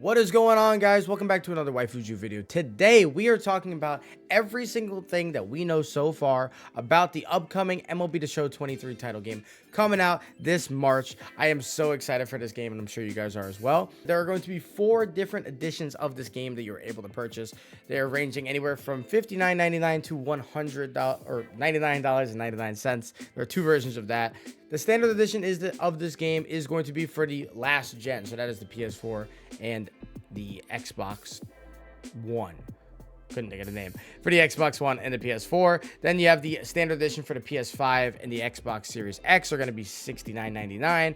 What is going on, guys? Welcome back to another Waifuju video. Today we are talking about every single thing that we know so far about the upcoming MLB The Show 23 title game coming out this March. I am so excited for this game, and I'm sure you guys are as well. There are going to be 4 different editions of this game that you're able to purchase. They are ranging anywhere from $59.99 to $100 or $99.99. There are 2 versions of that. The standard edition of this game is going to be for the last gen, so that is the PS4 and the Xbox One. Couldn't think of the name. For the Xbox One and the PS4. Then you have the standard edition for the PS5 and the Xbox Series X are going to be $69.99.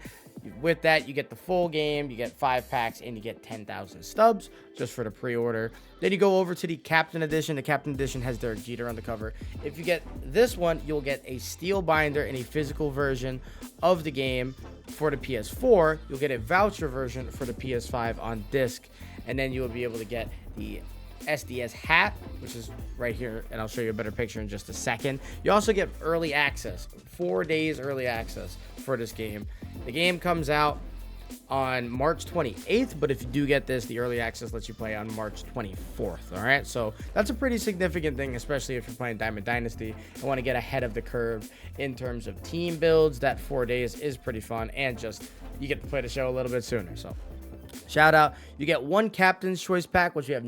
With that, you get the full game, you get 5 packs, and you get 10,000 stubs just for the pre-order. Then you go over to the Captain Edition. The Captain Edition has Derek Jeter on the cover. If you get this one, you'll get a steel binder and a physical version of the game for the PS4. You'll get a voucher version for the PS5 on disc, and then you'll be able to get the SDS hat, which is right here, and I'll show you a better picture in just a second. You also get early access, 4 days early access for this game. The game comes out on March 28th, but if you do get this, the early access lets you play on March 24th. All right, so that's a pretty significant thing, especially if you're playing Diamond Dynasty and want to get ahead of the curve in terms of team builds. That 4 days is pretty fun, and just you get to play the show a little bit sooner. So shout out. You get 1 Captain's Choice pack, which you have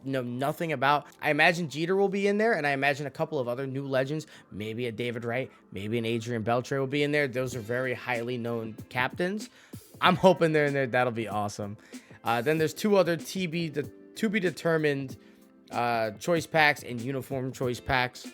know nothing about. I imagine Jeter will be in there, and I imagine a couple of other new legends, maybe a David Wright, maybe an Adrian Beltre will be in there. Those are very highly known captains. I'm hoping they're in there. That'll be awesome. Then there's 2 other to be determined choice packs and uniform choice packs.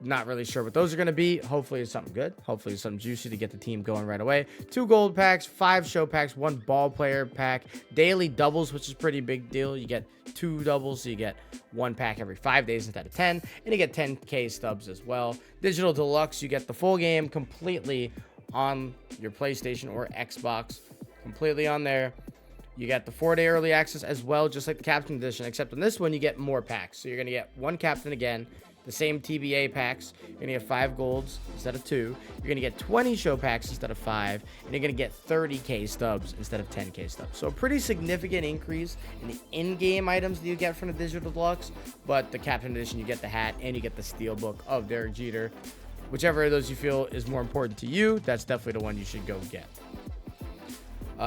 Not really sure what those are going to be. Hopefully it's something good. Hopefully it's something juicy to get the team going right away. 2 gold packs, 5 show packs, 1 ball player pack, daily doubles, which is a pretty big deal. You get 2 doubles, so you get 1 pack every 5 days instead of 10, and you get 10k stubs as well. Digital Deluxe, you get the full game completely on your PlayStation or Xbox, completely on there. You get the 4-day early access as well, just like the Captain Edition, except on this one you get more packs. So you're going to get 1 Captain again, the same TBA packs. You're going to get 5 golds instead of 2. You're going to get 20 show packs instead of 5. And you're going to get 30k stubs instead of 10k stubs. So a pretty significant increase in the in-game items that you get from the Digital Deluxe. But the Captain Edition, you get the hat and you get the Steelbook of Derek Jeter. Whichever of those you feel is more important to you, that's definitely the one you should go get.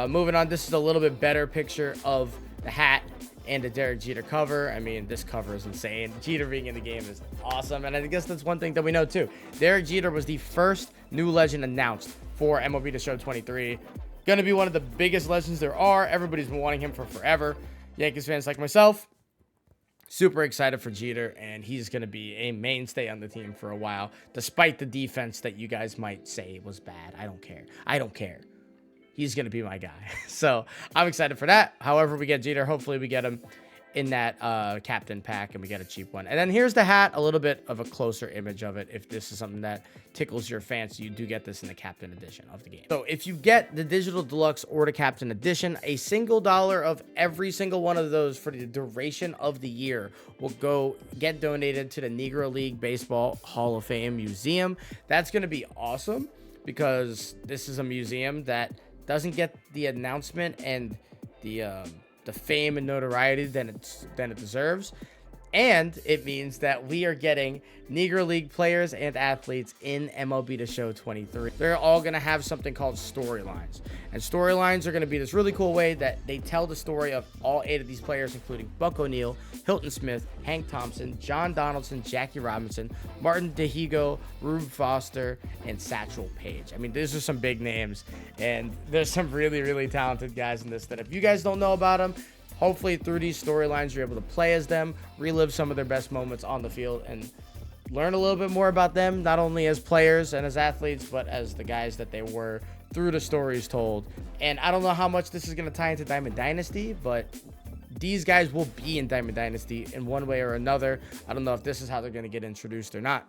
Moving on, this is a little bit better picture of the hat and the Derek Jeter cover. I mean, this cover is insane. Jeter being in the game is awesome, and I guess that's one thing that we know too. Derek Jeter was the first new legend announced for MLB The Show 23. Gonna be one of the biggest legends there are. Everybody's been wanting him for forever. Yankees fans like myself, super excited for Jeter, and he's gonna be a mainstay on the team for a while, despite the defense that you guys might say was bad. I don't care. I don't care. He's going to be my guy. So I'm excited for that. However we get Jeter, hopefully we get him in that captain pack and we get a cheap one. And then here's the hat, a little bit of a closer image of it. If this is something that tickles your fancy, you do get this in the Captain Edition of the game. So if you get the Digital Deluxe or the Captain Edition, a single dollar of every single one of those for the duration of the year will go get donated to the Negro League Baseball Hall of Fame Museum. That's going to be awesome because this is a museum that doesn't get the announcement and the fame and notoriety than it deserves. And it means that we are getting Negro League players and athletes in MLB The Show 23. They're all going to have something called storylines. And storylines are going to be this really cool way that they tell the story of all 8 of these players, including Buck O'Neil, Hilton Smith, Hank Thompson, John Donaldson, Jackie Robinson, Martin DeHigo, Rube Foster, and Satchel Paige. I mean, these are some big names, and there's some really, really talented guys in this that if you guys don't know about them, hopefully through these storylines, you're able to play as them, relive some of their best moments on the field, and learn a little bit more about them, not only as players and as athletes, but as the guys that they were through the stories told. And I don't know how much this is going to tie into Diamond Dynasty, but these guys will be in Diamond Dynasty in one way or another. I don't know if this is how they're going to get introduced or not.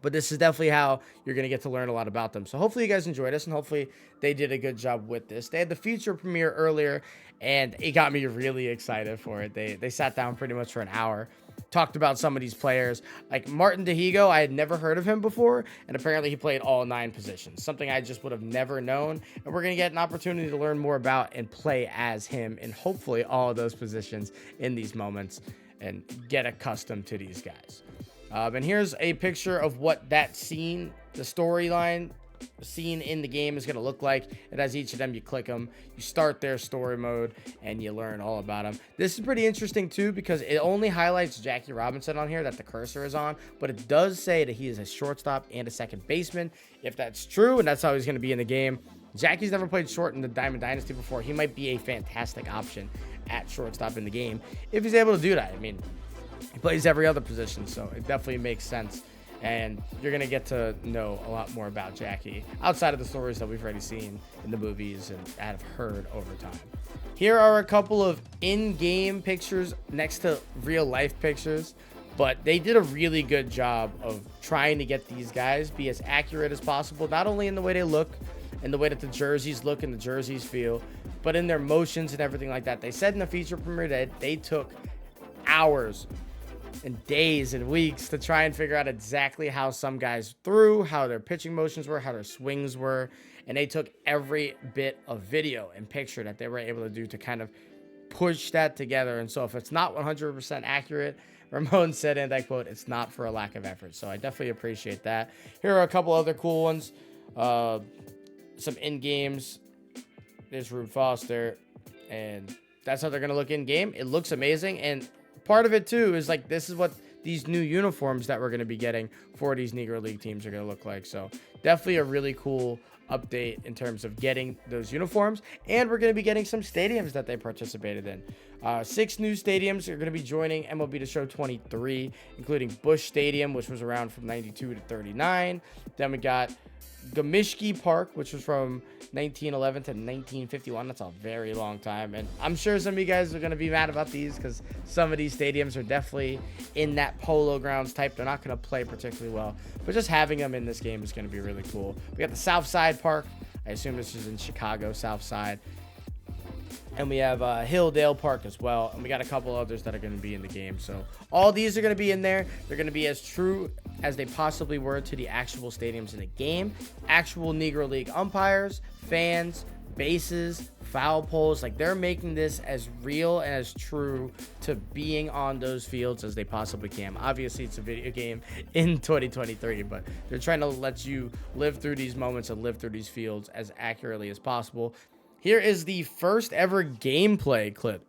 But this is definitely how you're going to get to learn a lot about them. So hopefully you guys enjoyed this, and hopefully they did a good job with this. They had the feature premiere earlier, and it got me really excited for it. They sat down pretty much for an hour talked about some of these players. Like Martin Dehigo, I had never heard of him before, and apparently he played all 9 positions, something I just would have never known. And we're going to get an opportunity to learn more about and play as him in hopefully all of those positions in these moments and get accustomed to these guys. And here's a picture of what that scene, the storyline scene in the game is going to look like. And as each of them, you click them, you start their story mode, and you learn all about them. This is pretty interesting too, because it only highlights Jackie Robinson on here that the cursor is on, but it does say that he is a shortstop and a second baseman. If that's true, and that's how he's going to be in the game, Jackie's never played short in the Diamond Dynasty before. He might be a fantastic option at shortstop in the game if he's able to do that. I mean, he plays every other position, so it definitely makes sense. And you're going to get to know a lot more about Jackie outside of the stories that we've already seen in the movies and have heard over time. Here are a couple of in-game pictures next to real-life pictures, but they did a really good job of trying to get these guys be as accurate as possible, not only in the way they look and the way that the jerseys look and the jerseys feel, but in their motions and everything like that. They said in the feature premiere that they took hours and days and weeks to try and figure out exactly how some guys threw, how their pitching motions were, how their swings were, and they took every bit of video and picture that they were able to do to kind of push that together. And so if it's not 100% accurate, Ramon said in that quote, it's not for a lack of effort. So I definitely appreciate that. Here are a couple other cool ones. Some in-games. There's Rube Foster, and that's how they're going to look in-game. It looks amazing, and part of it too is like this is what these new uniforms that we're going to be getting for these Negro League teams are going to look like. So definitely a really cool update in terms of getting those uniforms, and we're going to be getting some stadiums that they participated in. 6 new stadiums are going to be joining MLB The Show 23, including Busch Stadium, which was around from 92 to 39. Then we got Gomishki Park, which was from 1911 to 1951. That's a very long time, and I'm sure some of you guys are going to be mad about these because some of these stadiums are definitely in that polo grounds type. They're not going to play particularly well, but just having them in this game is going to be really cool. We got the South Side Park. I assume this is in Chicago, South Side. And we have Hilldale Park as well. And we got a couple others that are going to be in the game. So all these are going to be in there. They're going to be as true as they possibly were to the actual stadiums in the game. Actual Negro League umpires, fans, bases, foul poles. Like, they're making this as real and as true to being on those fields as they possibly can. Obviously, it's a video game in 2023, but they're trying to let you live through these moments and live through these fields as accurately as possible. Here is the first ever gameplay clip.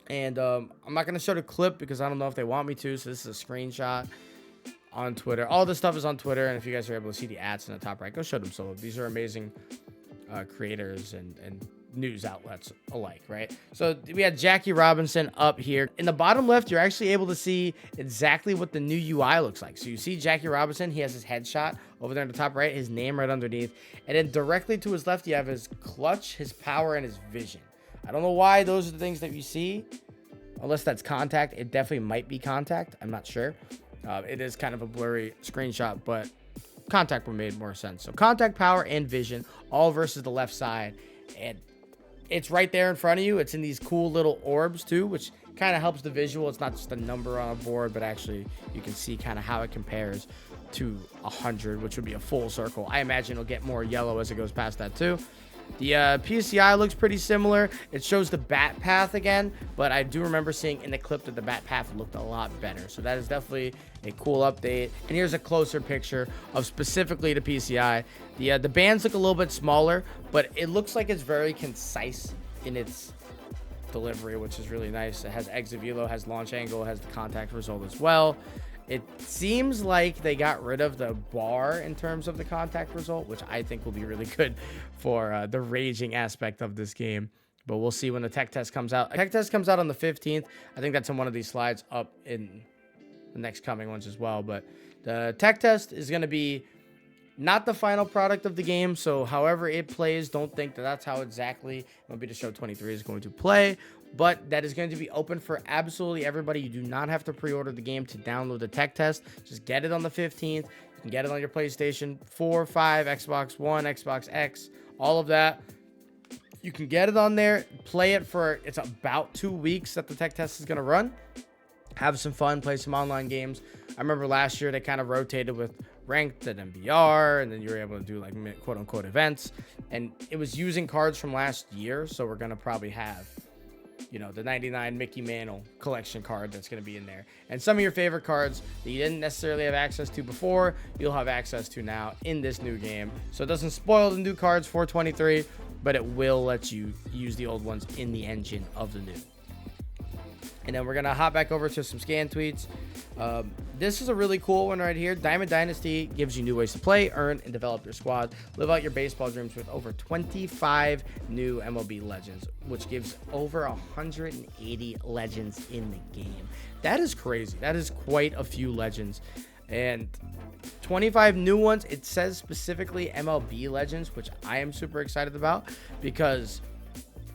And I'm not going to show the clip because I don't know if they want me to. So this is a screenshot on Twitter. All this stuff is on Twitter. And if you guys are able to see the ads in the top right, go show them. So these are amazing creators and news outlets alike, right? So we had Jackie Robinson up here. In the bottom left, you're actually able to see exactly what the new UI looks like. So you see Jackie Robinson, he has his headshot over there in the top right, his name right underneath. And then directly to his left, you have his clutch, his power, and his vision. I don't know why those are the things that you see, unless that's contact. It definitely might be contact. I'm not sure. It is kind of a blurry screenshot, but contact would made more sense. So contact, power, and vision, all versus the left side. And it's right there in front of you. It's in these cool little orbs too, which kind of helps the visual. It's not just a number on a board, but actually you can see kind of how it compares to 100, which would be a full circle. I imagine it'll get more yellow as it goes past that too. The PCI looks pretty similar. It shows the bat path again, but I do remember seeing in the clip that the bat path looked a lot better. So that is definitely a cool update. And here's a closer picture of specifically the PCI. The bands look a little bit smaller, but it looks like it's very concise in its delivery, which is really nice. It has exit velo, has launch angle, has the contact result as well. It seems like they got rid of the bar in terms of the contact result, which I think will be really good for the raging aspect of this game. But we'll see when the tech test comes out. Tech test comes out on the 15th. I think that's in one of these slides up in the next coming ones as well. But the tech test is going to be not the final product of the game. So however it plays, don't think that that's how exactly MLB The Show 23 is going to play. But that is going to be open for absolutely everybody. You do not have to pre-order the game to download the tech test. Just get it on the 15th. You can get it on your PlayStation 4, 5, Xbox One, Xbox X, all of that. You can get it on there, play it for, it's about 2 weeks that the tech test is going to run. have some fun, play some online games. I remember last year they kind of rotated with ranked and MBR, and then you were able to do like quote unquote events, and it was using cards from last year. So we're gonna probably have, you know, the 99 Mickey Mantle collection card that's going to be in there. And some of your favorite cards that you didn't necessarily have access to before, you'll have access to now in this new game. So it doesn't spoil the new cards for 23, but it will let you use the old ones in the engine of the new. And then we're going to hop back over to some scan tweets. This is a really cool one right here. Diamond Dynasty gives you new ways to play, earn, and develop your squad. Live out your baseball dreams with over 25 new MLB legends, which gives over 180 legends in the game. That is crazy. That is quite a few legends. And 25 new ones. It says specifically MLB legends, which I am super excited about, because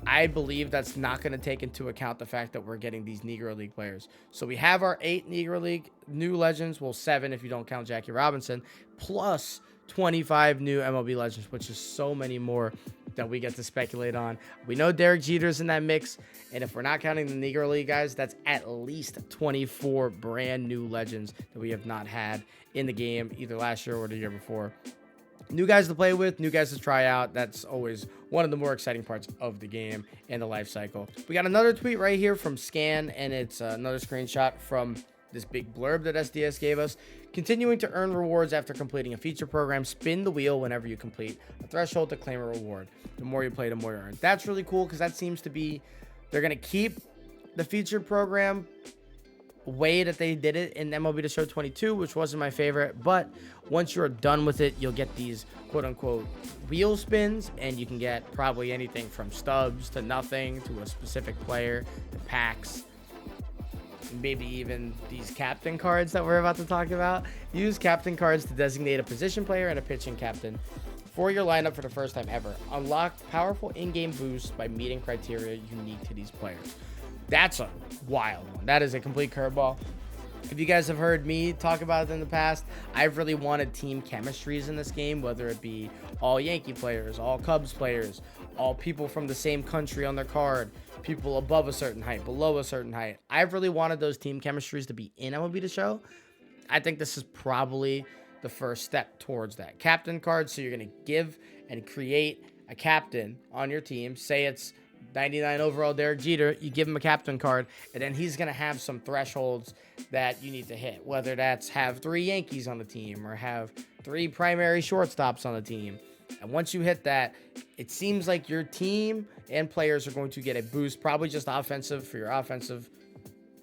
I believe that's not going to take into account the fact that we're getting these Negro League players. So we have our 8 Negro League new legends, well 7 if you don't count Jackie Robinson, plus 25 new MLB legends, which is so many more that we get to speculate on. We know Derek Jeter's in that mix, and if we're not counting the Negro League guys, that's at least 24 brand new legends that we have not had in the game either last year or the year before. New guys to play with, new guys to try out. That's always one of the more exciting parts of the game and the life cycle. We got another tweet right here from Scan, and it's another screenshot from this big blurb that SDS gave us. Continuing to earn rewards after completing a feature program. Spin the wheel whenever you complete a threshold to claim a reward. The more you play, the more you earn. That's really cool, because that seems to be, they're going to keep the feature program way that they did it in MLB The Show 22, which wasn't my favorite, but once you're done with it, you'll get these quote-unquote wheel spins, and you can get probably anything from stubs to nothing to a specific player to packs, maybe even these captain cards that we're about to talk about. Use captain cards to designate a position player and a pitching captain for your lineup for the first time ever. Unlock powerful in-game boosts by meeting criteria unique to these players. That's a wild one. That is a complete curveball. If you guys have heard me talk about it in the past, I've really wanted team chemistries in this game, whether it be all Yankee players, all Cubs players, all people from the same country on their card, people above a certain height, below a certain height. I've really wanted those team chemistries to be in MLB The Show. I think this is probably the first step towards that. Captain cards, so you're going to give and create a captain on your team. Say it's 99 overall Derek Jeter, you give him a captain card, and then he's going to have some thresholds that you need to hit, whether that's have 3 Yankees on the team or have 3 primary shortstops on the team. And once you hit that, it seems like your team and players are going to get a boost, probably just offensive for your offensive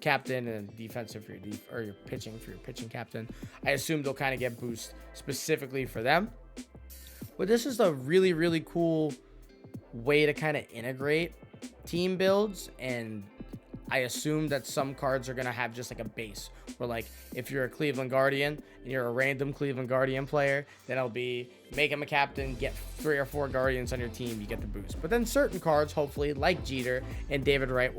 captain and defensive for your pitching for your pitching captain. I assume they'll kind of get boost specifically for them. But this is a really, really cool way to kind of integrate team builds, and I assume that some cards are going to have just like a base where, like, if you're a Cleveland Guardian and you're a random Cleveland Guardian player, then it'll be make him a captain, get 3 or 4 Guardians on your team, you get the boost. But then certain cards, hopefully, like Jeter and David Wright,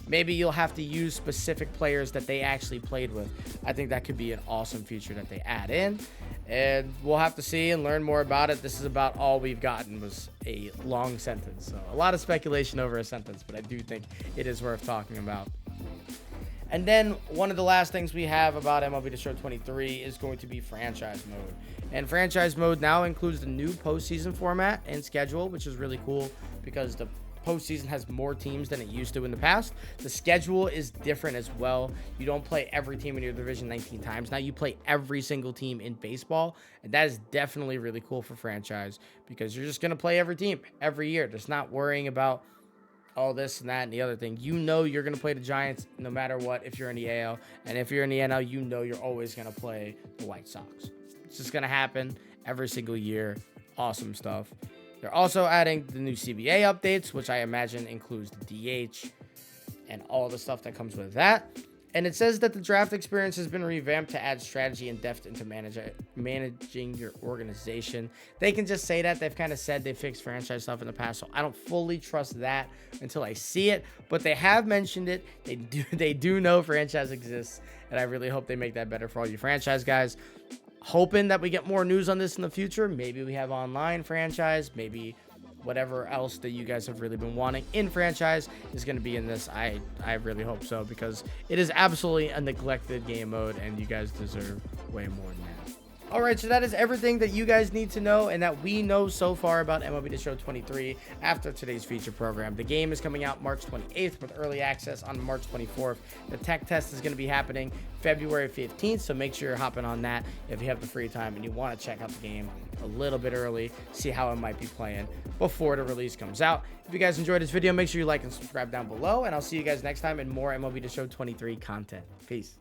maybe you'll have to use specific players that they actually played with. I think that could be an awesome feature that they add in, and we'll have to see and learn more about it. This is about all we've gotten, was a long sentence, so a lot of speculation over a sentence, but I do think it is worth talking about. And then one of the last things we have about MLB The Show 23 is going to be franchise mode. And franchise mode now includes the new postseason format and schedule, which is really cool because the postseason has more teams than it used to in the past. The schedule is different as well. You don't play every team in your division 19 times. Now you play every single team in baseball, and that is definitely really cool for franchise because you're just going to play every team every year. Just not worrying about all this and that and the other thing. You know you're going to play the Giants no matter what if you're in the AL, and if you're in the NL, you know you're always going to play the White Sox. It's just going to happen every single year. Awesome stuff. They're also adding the new CBA updates, which I imagine includes the DH and all the stuff that comes with that. And it says that the draft experience has been revamped to add strategy and depth into managing your organization. They can just say that. They've kind of said they fixed franchise stuff in the past, so I don't fully trust that until I see it. But they have mentioned it. They do know franchise exists, and I really hope they make that better for all you franchise guys. Hoping that we get more news on this in the future. Maybe we have online franchise. Maybe whatever else that you guys have really been wanting in franchise is going to be in this. I really hope so, because it is absolutely a neglected game mode and you guys deserve way more than that. All right, so that is everything that you guys need to know and that we know so far about MLB The Show 23 after today's feature program. The game is coming out March 28th with early access on March 24th. The tech test is going to be happening February 15th, so make sure you're hopping on that if you have the free time and you want to check out the game a little bit early, see how it might be playing before the release comes out. If you guys enjoyed this video, make sure you like and subscribe down below, and I'll see you guys next time in more MLB The Show 23 content. Peace.